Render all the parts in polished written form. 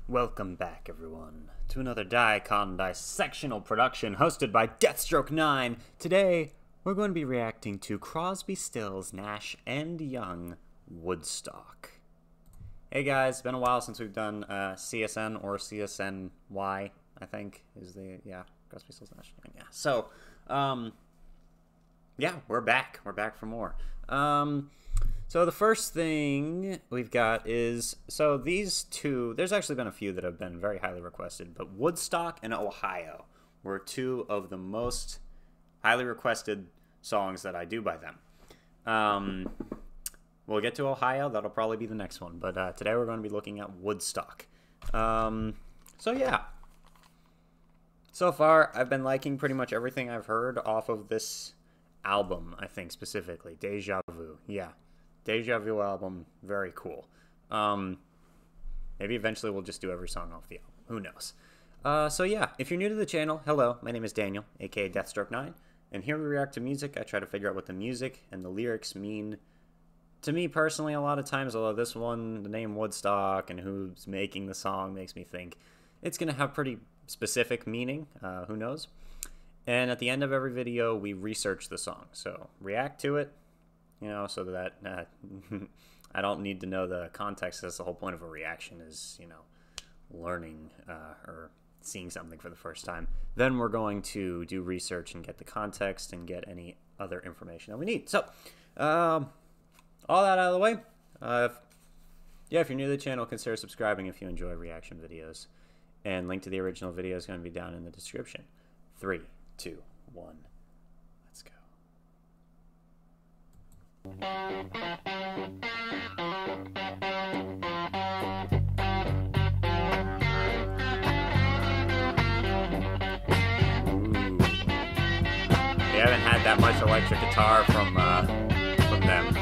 Welcome back, everyone, to another dicondissectional production hosted by Deathstroke9. Today, we're going to be reacting to Crosby, Stills, Nash, and Young, Woodstock. Hey guys, been a while since we've done CSN or CSN&Y, I think, is the, Crosby, Stills, Nash, Young, yeah. So, yeah, we're back. We're back for more. So the first thing we've got is, so these two, there's actually been a few that have been very highly requested, but Woodstock and Ohio were two of the most highly requested songs that I do by them. We'll get to Ohio, that'll probably be the next one, but today we're going to be looking at Woodstock. So yeah. So far, I've been liking pretty much everything I've heard off of this album, I think specifically. Deja Vu, yeah. Deja Vu album, very cool. Maybe eventually we'll just do every song off the album. Who knows? So yeah, if you're new to the channel, hello, my name is Daniel, aka Deathstroke9, and here we react to music. I try to figure out what the music and the lyrics mean to me personally a lot of times, although this one, the name Woodstock and who's making the song makes me think it's going to have pretty specific meaning. Who knows? And at the end of every video, we research the song. So react to it. You know, so that I don't need to know the context. That's the whole point of a reaction is, you know, learning or seeing something for the first time. Then we're going to do research and get the context and get any other information that we need. So, all that out of the way. Yeah, if you're new to the channel, consider subscribing if you enjoy reaction videos. And link to the original video is going to be down in the description. 3, 2, 1. Let's go. We haven't had that much electric guitar from them.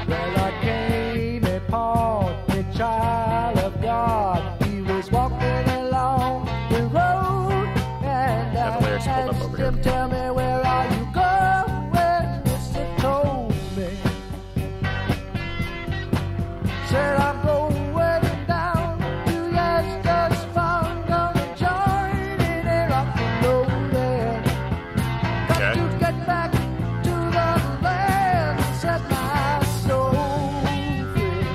Well, I came upon the child of God. He was walking along the road, and I asked him, "Tell me, where are you going?" He told me, said, "I'm going down to Yesca's farm, gonna join in a rock and rollin'. Got to get back to the land, set my soul free.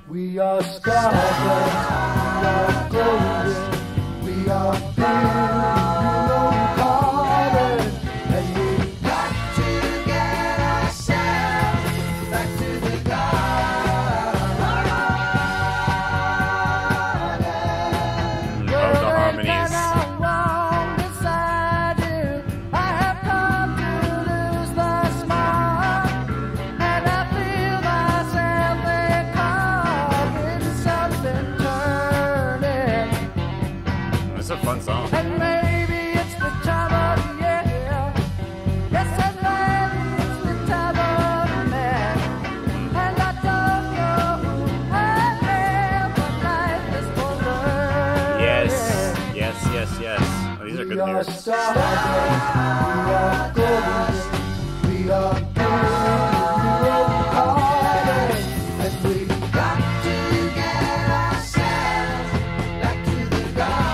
We are stardust, we are golden, we are pure carbon, and we got to get ourselves back to the garden." Love the harmonies. I'm wrong beside you. I have come to lose the smile, and I feel myself becoming something turning. It's a fun song. And maybe it's the time of the year. Yes, and maybe it's the time of the man. And I don't know who I am, but life is for learning. Yes. Oh, these are good We are lyrics. stardust, we are golden, we are pure carbon, and we got to get ourselves back to the garden.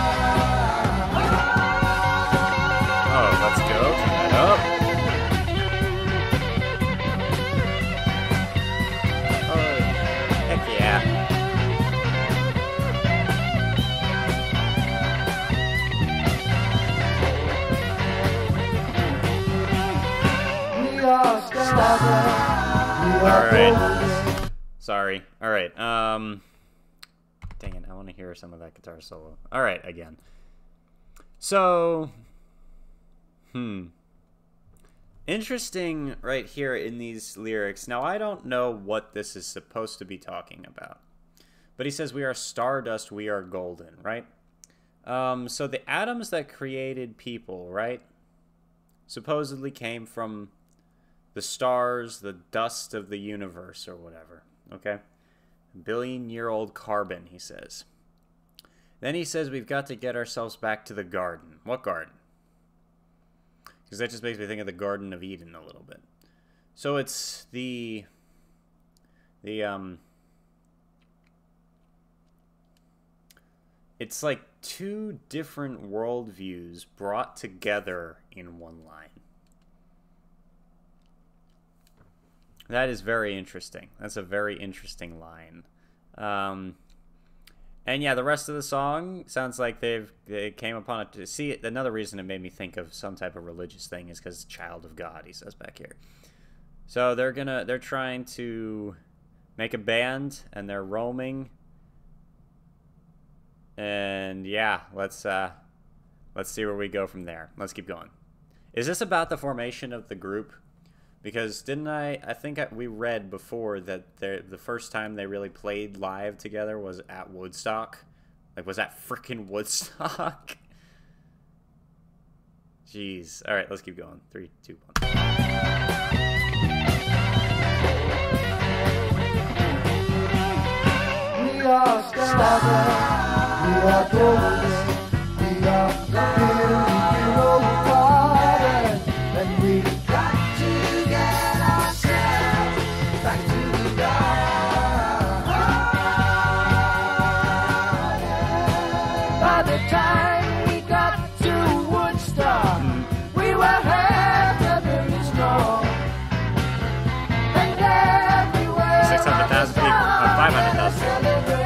Oh, let's go. Turn that up. Oh, heck yeah. We are stardust, we are golden. Sorry. All right. Dang it. I want to hear some of that guitar solo. All right, again. So, interesting right here in these lyrics. Now, I don't know what this is supposed to be talking about. But he says, "We are stardust, we are golden," right? So the atoms that created people, right, supposedly came from the stars, the dust of the universe, or whatever, okay? Billion-year-old carbon, he says. Then he says we've got to get ourselves back to the garden. What garden? Because that just makes me think of the Garden of Eden a little bit. So it's the It's like two different worldviews brought together in one line. That is very interesting. That's a very interesting line. And yeah, the rest of the song sounds like they came upon it to see it. Another reason it made me think of some type of religious thing is because child of God, he says back here. So they're trying to make a band, and they're roaming. And yeah, let's see where we go from there. Let's keep going. Is this about the formation of the group? Because didn't I think we read before that the first time they really played live together was at Woodstock? Like, was that frickin' Woodstock? Jeez. All right, let's keep going. 3, 2, 1. We are stars, we are golden, we are hero garden, and we got to get ourselves back to the garden. By the time we got to Woodstock, we were heavily strong, and everywhere 600,000 people, 500,000 people.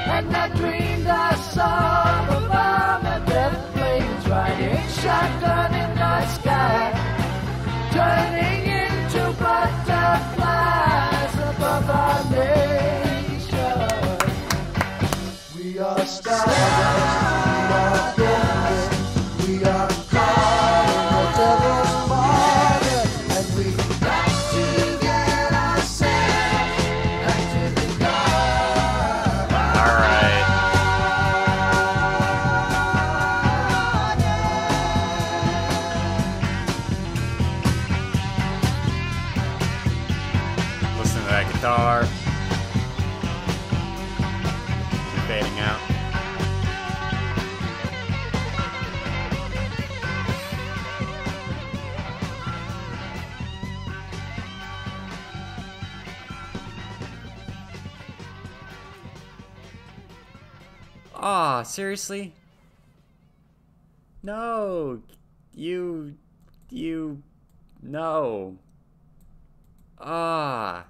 And I dreamed I saw the bomb and death planes riding shotgun in the sky, turning into butterflies above our nation. We are stars, we are golden, we are caught in the devil's bargain, and we got to get ourselves back to the garden. All right. Listen to that guitar. Fading out. Aw, seriously? No. No. Ah.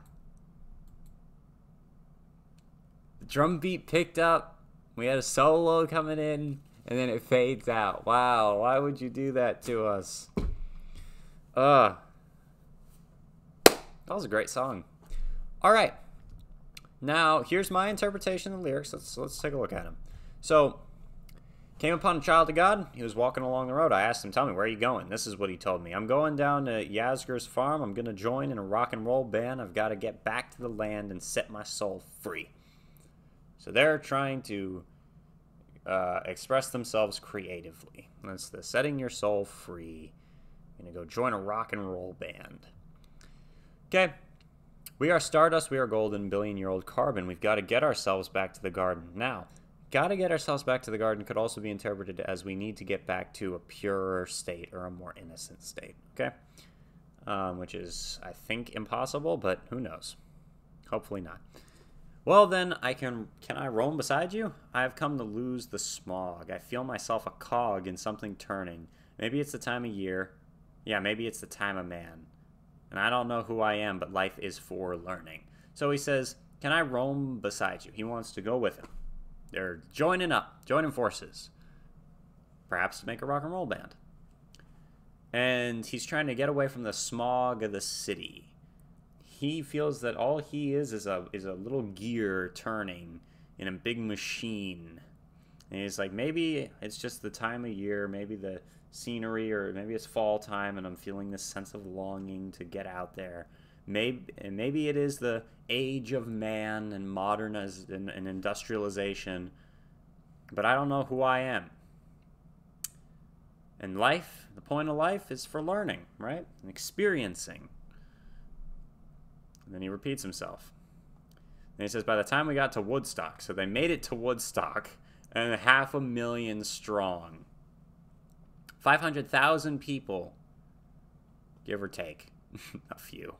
The drum beat picked up. We had a solo coming in, and then it fades out. Wow, why would you do that to us? That was a great song. All right. Now, here's my interpretation of the lyrics. Let's take a look at them. So, came upon a child of God. He was walking along the road. I asked him, tell me, where are you going? This is what he told me. I'm going down to Yazger's farm. I'm going to join in a rock and roll band. I've got to get back to the land and set my soul free. So they're trying to express themselves creatively. That's the setting your soul free. I'm going to go join a rock and roll band. Okay. We are stardust, we are golden, billion-year-old carbon. We've got to get ourselves back to the garden. Now, got to get ourselves back to the garden could also be interpreted as we need to get back to a purer state or a more innocent state, okay? Which is, I think, impossible, but who knows? Hopefully not. Well, then, can I roam beside you? I have come to lose the smog. I feel myself a cog in something turning. Maybe it's the time of year. Yeah, maybe it's the time of man. And I don't know who I am, but life is for learning. So he says, can I roam beside you? He wants to go with him. They're joining forces. Perhaps to make a rock and roll band. And he's trying to get away from the smog of the city. He feels that all he is a little gear turning in a big machine. And he's like, maybe it's just the time of year, maybe the scenery, or maybe it's fall time and I'm feeling this sense of longing to get out there. Maybe it is the age of man and and industrialization, but I don't know who I am. And life, the point of life is for learning, right? And experiencing. And then he repeats himself. And he says, by the time we got to Woodstock, so they made it to Woodstock, and 500,000 strong. 500,000 people, give or take, a few.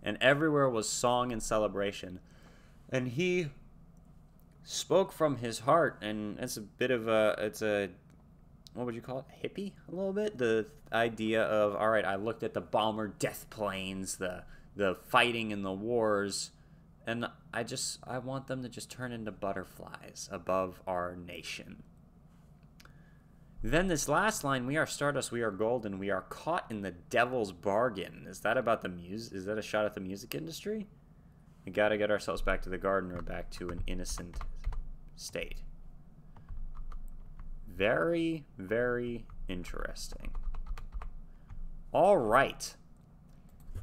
And everywhere was song and celebration. And he spoke from his heart, and it's a bit of a, what would you call it, hippie a little bit? The idea of, all right, I looked at the bomber death planes, the fighting and the wars, and I want them to just turn into butterflies above our nation. Then this last line, we are stardust, we are golden, we are caught in the devil's bargain. Is that about the music? Is that a shot at the music industry? We gotta get ourselves back to the garden or back to an innocent state. Very, very interesting. All right.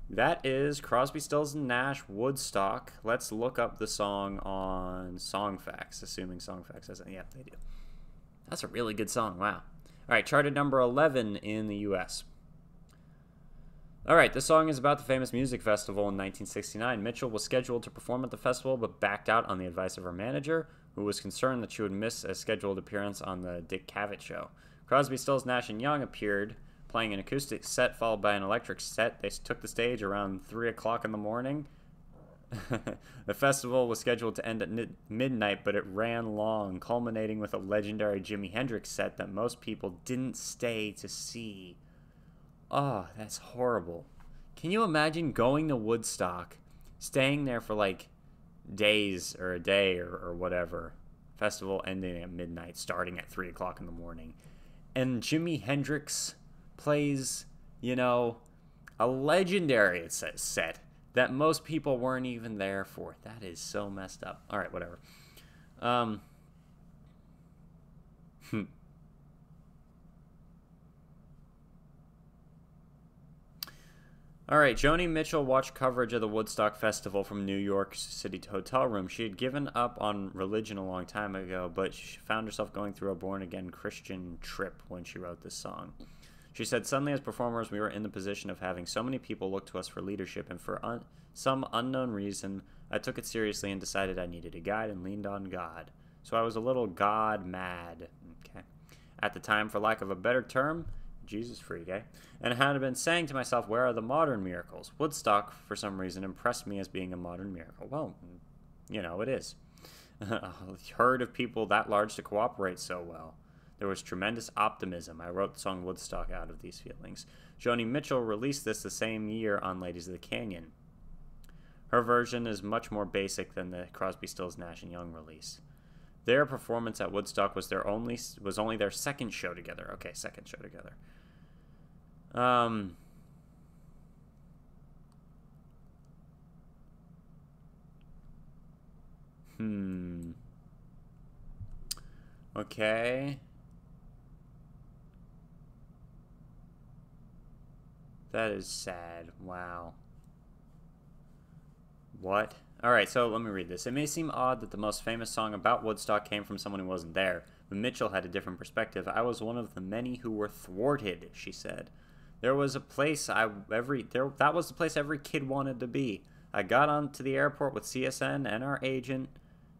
That is Crosby, Stills, and Nash, Woodstock. Let's look up the song on Songfacts, assuming Songfacts has it. Yeah, they do. That's a really good song. Wow. All right, charted number 11 in the U.S. All right, this song is about the famous music festival in 1969. Mitchell was scheduled to perform at the festival, but backed out on the advice of her manager, who was concerned that she would miss a scheduled appearance on the Dick Cavett show. Crosby, Stills, Nash, and Young appeared, playing an acoustic set followed by an electric set. They took the stage around 3 o'clock in the morning. The festival was scheduled to end at midnight, but it ran long, culminating with a legendary Jimi Hendrix set that most people didn't stay to see. Oh, that's horrible. Can you imagine going to Woodstock, staying there for like days or a day or whatever, festival ending at midnight, starting at 3 o'clock in the morning, and Jimi Hendrix plays, you know, a legendary set that most people weren't even there for. That is so messed up. All right, whatever. All right, Joni Mitchell watched coverage of the Woodstock Festival from New York City hotel room. She had given up on religion a long time ago, but she found herself going through a born-again Christian trip when she wrote this song. She said, "Suddenly as performers, we were in the position of having so many people look to us for leadership, and for some unknown reason, I took it seriously and decided I needed a guide and leaned on God. So I was a little God mad." Okay. At the time, for lack of a better term, Jesus freak, eh? And I had been saying to myself, where are the modern miracles? Woodstock, for some reason, impressed me as being a modern miracle. Well, you know, it is. A herd of people that large to cooperate so well. There was tremendous optimism. I wrote the song Woodstock out of these feelings. Joni Mitchell released this the same year on Ladies of the Canyon. Her version is much more basic than the Crosby, Stills, Nash and Young release. Their performance at Woodstock was only their second show together. Okay, second show together. Okay. That is sad. Wow. What? Alright, so let me read this. It may seem odd that the most famous song about Woodstock came from someone who wasn't there, but Mitchell had a different perspective. I was one of the many who were thwarted, she said. There was a place that was the place every kid wanted to be. I got onto the airport with CSN and our agent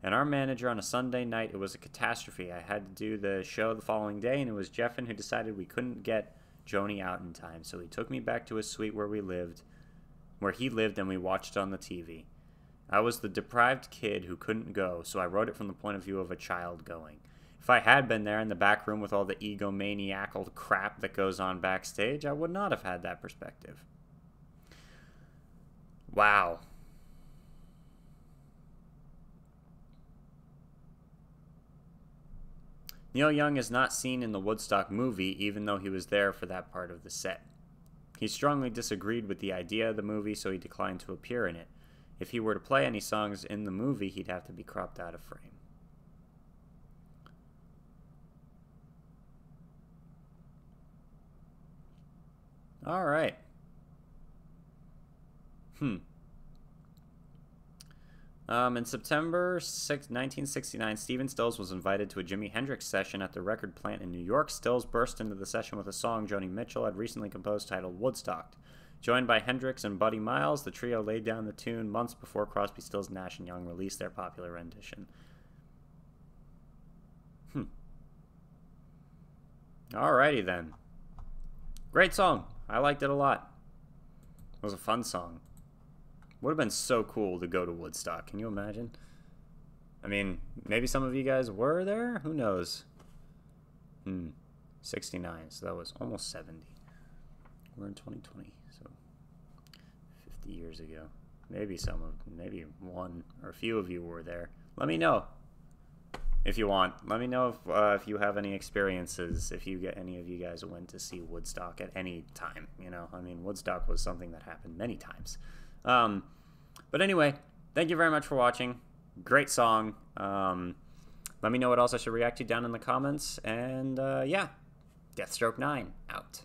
and our manager on a Sunday night. It was a catastrophe. I had to do the show the following day, and it was Jeffin who decided we couldn't get Joni out in time, so he took me back to his suite where he lived, and we watched on the TV. I was the deprived kid who couldn't go, so I wrote it from the point of view of a child going. If I had been there in the back room with all the egomaniacal crap that goes on backstage, I would not have had that perspective. Wow. Neil Young is not seen in the Woodstock movie, even though he was there for that part of the set. He strongly disagreed with the idea of the movie, so he declined to appear in it. If he were to play any songs in the movie, he'd have to be cropped out of frame. All right. In September 1969, Stephen Stills was invited to a Jimi Hendrix session at the record plant in New York. Stills burst into the session with a song Joni Mitchell had recently composed titled Woodstock. Joined by Hendrix and Buddy Miles, the trio laid down the tune months before Crosby, Stills, Nash and Young released their popular rendition. Alrighty then. Great song. I liked it a lot. It was a fun song. Would have been so cool to go to Woodstock. Can you imagine? I mean, maybe some of you guys were there. Who knows? 69. So that was almost 70. We're in 2020, so 50 years ago. Maybe maybe one or a few of you were there. Let me know if you want. Let me know if you have any experiences, if any of you guys went to see Woodstock at any time. You know, I mean, Woodstock was something that happened many times. But anyway, thank you very much for watching. Great song. Let me know what else I should react to down in the comments. And yeah, Deathstroke 9 out.